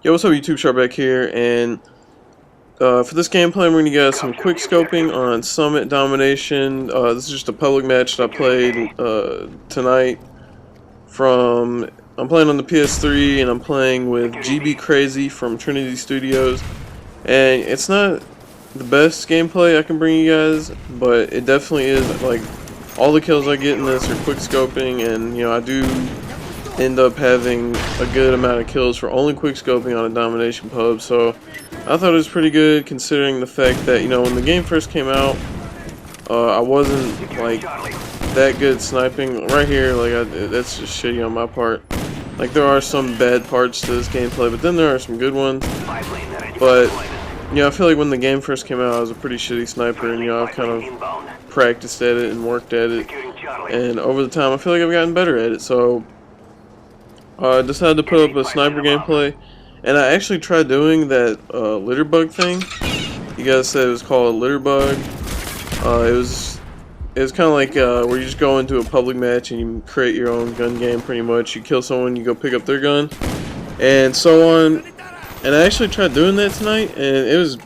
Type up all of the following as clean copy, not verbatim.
Yo, what's up YouTube, Sharp back here, and for this gameplay I'm going to get some quick scoping on Summit Domination. This is just a public match that I played tonight I'm playing on the PS3 and I'm playing with GB Crazy from Trinity Studios, and it's not the best gameplay I can bring you guys, but it definitely is. Like, all the kills I get in this are quick scoping, and you know, I do end up having a good amount of kills for only quick scoping on a domination pub, so I thought it was pretty good considering the fact that, you know, when the game first came out, I wasn't like that good at sniping. Right here, like, that's just shitty on my part. Like, there are some bad parts to this gameplay, but then there are some good ones. But you know, I feel like when the game first came out, I was a pretty shitty sniper, and you know, I've kind of practiced at it and worked at it, and over the time I feel like I've gotten better at it. So I decided to put up a sniper gameplay, and I actually tried doing that litter bug thing. You guys said it was called a litter bug. It was kind of like where you just go into a public match and you create your own gun game. Pretty much, you kill someone, you go pick up their gun, and so on. And I actually tried doing that tonight, and it was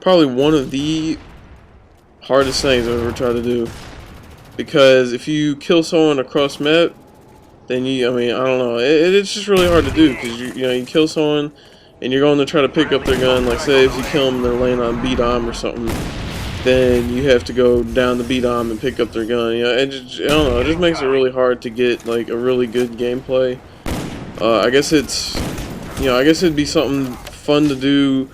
probably one of the hardest things I've ever tried to do. Because if you kill someone across map, then I don't know, it's just really hard to do, because you know, you kill someone and you're going to try to pick up their gun. Like, say if you kill them, they're laying on B-dom or something, then you have to go down the B-dom and pick up their gun. You know, I don't know, it just makes it really hard to get like a really good gameplay. I guess it'd be something fun to do,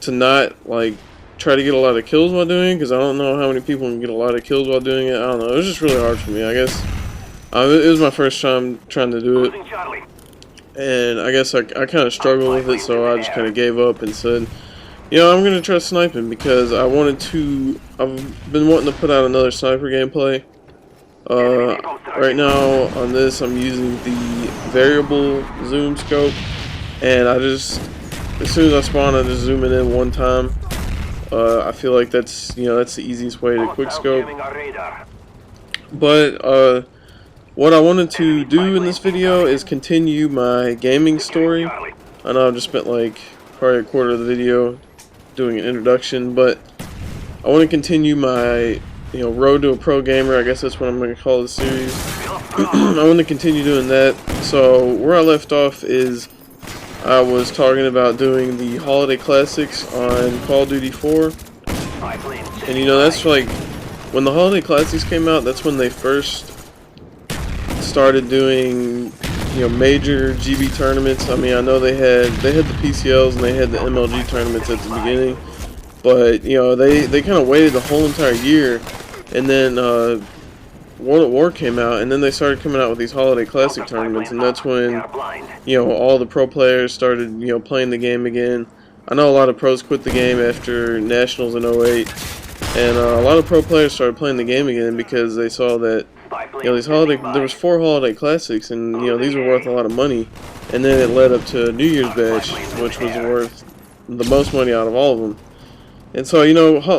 to not like try to get a lot of kills while doing it, because I don't know how many people can get a lot of kills while doing it. I don't know, it was just really hard for me. I guess it was my first time trying to do it, and I guess I kind of struggled with it, so I just kind of gave up and said, you know, I'm going to try sniping, because I've been wanting to put out another sniper gameplay. Right now on this I'm using the variable zoom scope, and as soon as I spawn, I just zoom it in one time. I feel like that's the easiest way to quick scope. But what I wanted to do in this video is continue my gaming story. I know I've just spent like probably a quarter of the video doing an introduction, but I want to continue my road to a pro gamer. I guess that's what I'm going to call this series. I want to continue doing that. So where I left off is I was talking about doing the holiday classics on Call of Duty 4, and you know, that's like when the holiday classics came out, that's when they first started doing major GB tournaments. I mean, I know they had the PCLs and they had the MLG tournaments at the beginning, but you know, they kind of waited the whole entire year, and then World at War came out, and then they started coming out with these holiday classic tournaments, and that's when all the pro players started playing the game again. I know a lot of pros quit the game after Nationals in '08, and a lot of pro players started playing the game again because they saw that there was 4 holiday classics, and these were worth a lot of money. And then it led up to New Year's Batch, which was worth the most money out of all of them. And so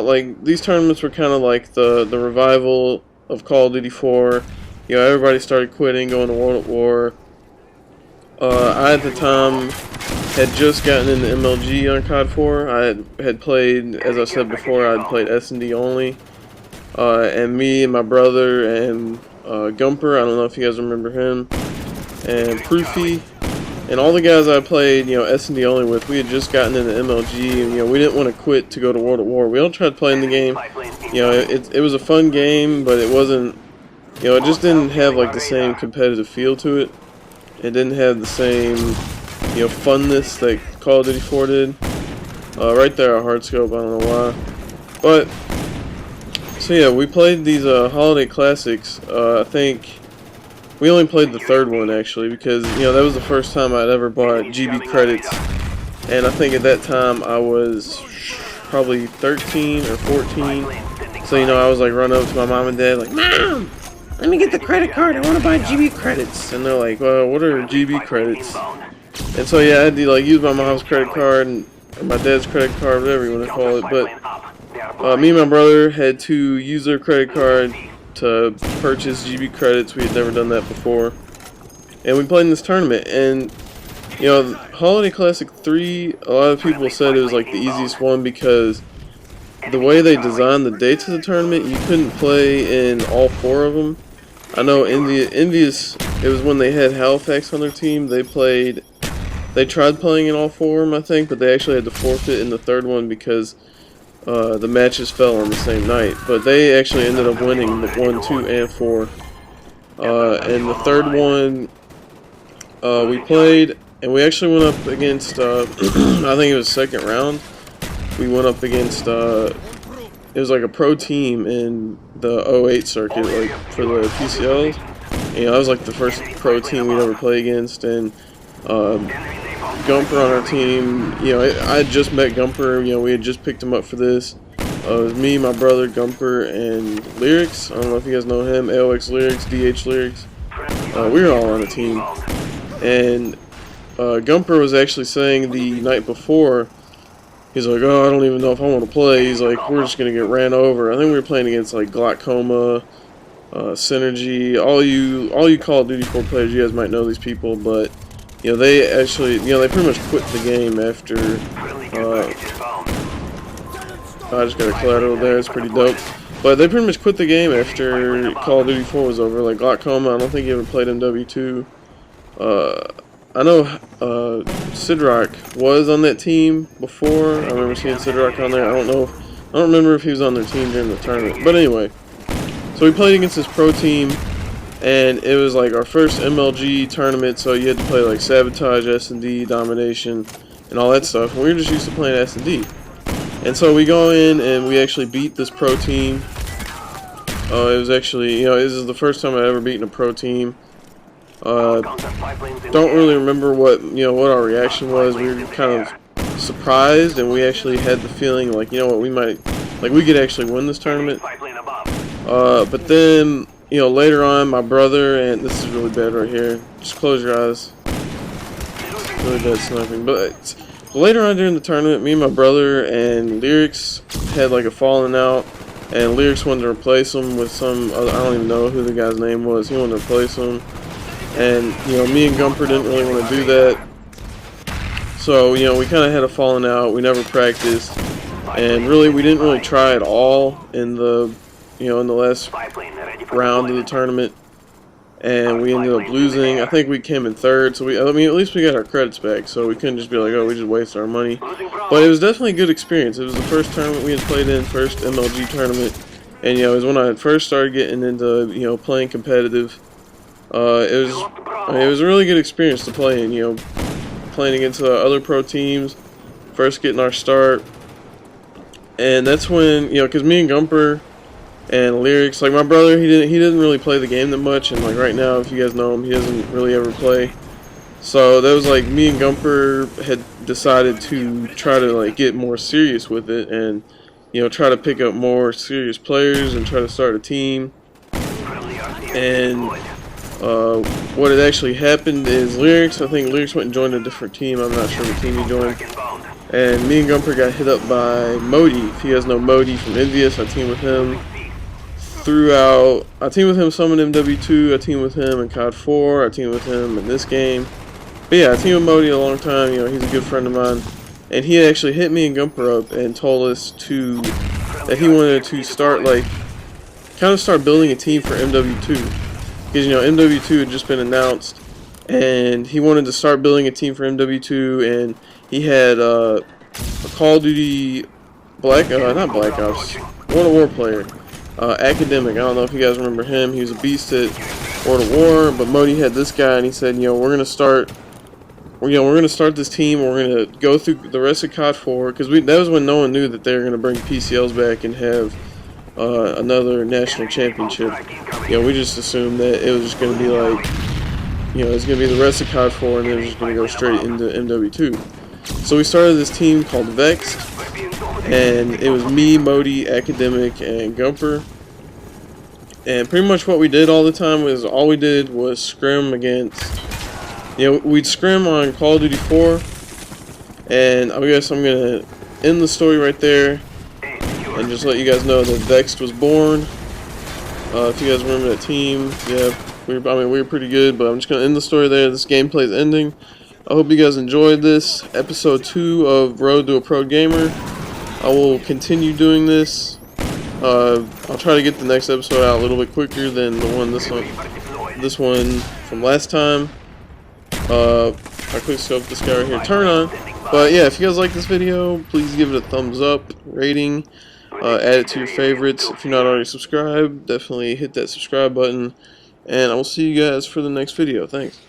like, these tournaments were kind of like the revival of Call of Duty 4. Everybody started quitting, going to World at War. I at the time had just gotten into MLG on COD 4. I had played, as I said before, I'd played S&D only. And me and my brother and Gumper, I don't know if you guys remember him, and Proofy, and all the guys I played S&D only with, we had just gotten into MLG, and we didn't want to quit to go to World at War. We all tried playing the game. It was a fun game, but it wasn't, it just didn't have like the same competitive feel to it. It didn't have the same funness that Call of Duty 4 did. Right there, a hard scope, I don't know why. But so yeah, we played these holiday classics. I think we only played the third one actually, because that was the first time I'd ever bought GB credits, and I think at that time I was probably 13 or 14. So I was like running up to my mom and dad like, "Mom, let me get the credit card. I want to buy GB credits." And they're like, "Well, what are GB credits?" And so yeah, I had to like use my mom's credit card and my dad's credit card, whatever you want to call it. But me and my brother had to use their credit card to purchase GB credits. We had never done that before, and we played in this tournament. And You know, Holiday Classic 3, a lot of people said it was like the easiest one because the way they designed the dates of the tournament, you couldn't play in all 4 of them. I know Envious, it was when they had Halifax on their team, they tried playing in all 4 of them, I think, but they actually had to forfeit in the 3rd one because the matches fell on the same night. But they actually ended up winning the 1, 2, and 4. And the 3rd one, we played, and we actually went up against, I think it was 2nd round. We went up against, it was like a pro team in the 08 circuit, like for the PCLs. And, you know, that was like the first pro team we'd ever play against, and Gumper on our team, you know, I had just met Gumper, you know, we had just picked him up for this. It was me, my brother, Gumper, and Lyrics. I don't know if you guys know him, AOX Lyrics, DH Lyrics. We were all on a team. And Gumper was actually saying the night before, he's like, oh, I don't even know if I want to play. He's like, we're just going to get ran over. I think we were playing against like Glaucoma, Synergy, all you Call of Duty 4 players, you guys might know these people, but you know, they actually, you know, they pretty much quit the game after, I just got a collateral there, it's pretty dope. But they pretty much quit the game after Call of Duty 4 was over. Like Glaucoma, I don't think he ever played MW2. I know Sidrock was on that team before. I remember seeing Sidrock on there. I don't remember if he was on their team during the tournament. But anyway, so we played against this pro team, and it was like our first MLG tournament. So you had to play like Sabotage, S&D, Domination, and all that stuff. And we were just used to playing S&D. And so we go in and we actually beat this pro team. It was actually, you know, this is the first time I've ever beaten a pro team. Don't really remember what our reaction was. We were kind of surprised, and we actually had the feeling like, you know what, we could actually win this tournament. But then, you know, later on, my brother, and this is really bad right here. Just close your eyes. It's really bad sniping. But later on during the tournament, me and my brother and Lyrics had like a falling out, and Lyrics wanted to replace him with some other, I don't even know who the guy's name was. He wanted to replace him. And, you know, me and Gumper didn't really want to do that. So, you know, we kind of had a falling out. We never practiced. And really, we didn't really try at all in the, you know, in the last round of the tournament. And we ended up losing. I think we came in 3rd. So, I mean, at least we got our credits back. So we couldn't just be like, oh, we just wasted our money. But it was definitely a good experience. It was the first tournament we had played in, first MLG tournament. And, you know, it was when I had first started getting into, you know, playing competitive. It was a really good experience to play in, you know, playing against other pro teams, first getting our start, and that's when, you know, because me and Gumper and Lyrics, like my brother, he didn't really play the game that much, and like right now, if you guys know him, he doesn't really ever play. So that was like me and Gumper had decided to try to like get more serious with it, and you know, try to pick up more serious players and try to start a team. And what had actually happened is I think Lyrics went and joined a different team. I'm not sure what team he joined. And me and Gumper got hit up by Modi. If you guys know Modi from Envious, I teamed with him throughout. I teamed with him some in MW2. I teamed with him in COD 4. I teamed with him in this game. But yeah, I teamed with Modi a long time. You know, he's a good friend of mine. And he actually hit me and Gumper up and told us that he wanted to start start building a team for MW2. Because, you know, MW2 had just been announced, and he wanted to start building a team for MW2, and he had a Call of Duty not Black Ops, World of War player, Academic. I don't know if you guys remember him. He was a beast at World of War, but Modi had this guy, and he said, you know, we're gonna start this team. We're gonna go through the rest of COD 4, because that was when no one knew that they were gonna bring PCLs back and have another national championship. You know, we just assumed that it was just going to be like, you know, it's going to be the rest of COD 4 and then it was just going to go straight into MW2. So we started this team called Vexed, and it was me, Modi, Academic, and Gumper. And pretty much what we did all the time was scrim against, you know, we'd scrim on Call of Duty 4, and I guess I'm going to end the story right there. And just let you guys know that Vexed was born. If you guys remember that team, yeah, we were pretty good, but I'm just going to end the story there. This gameplay is ending. I hope you guys enjoyed this episode 2 of Road to a Pro Gamer. I will continue doing this. I'll try to get the next episode out a little bit quicker than this one from last time. I quick scope this guy right here, turn on. But yeah, if you guys like this video, please give it a thumbs up, rating, add it to your favorites. If you're not already subscribed, definitely hit that subscribe button, and I will see you guys for the next video. Thanks.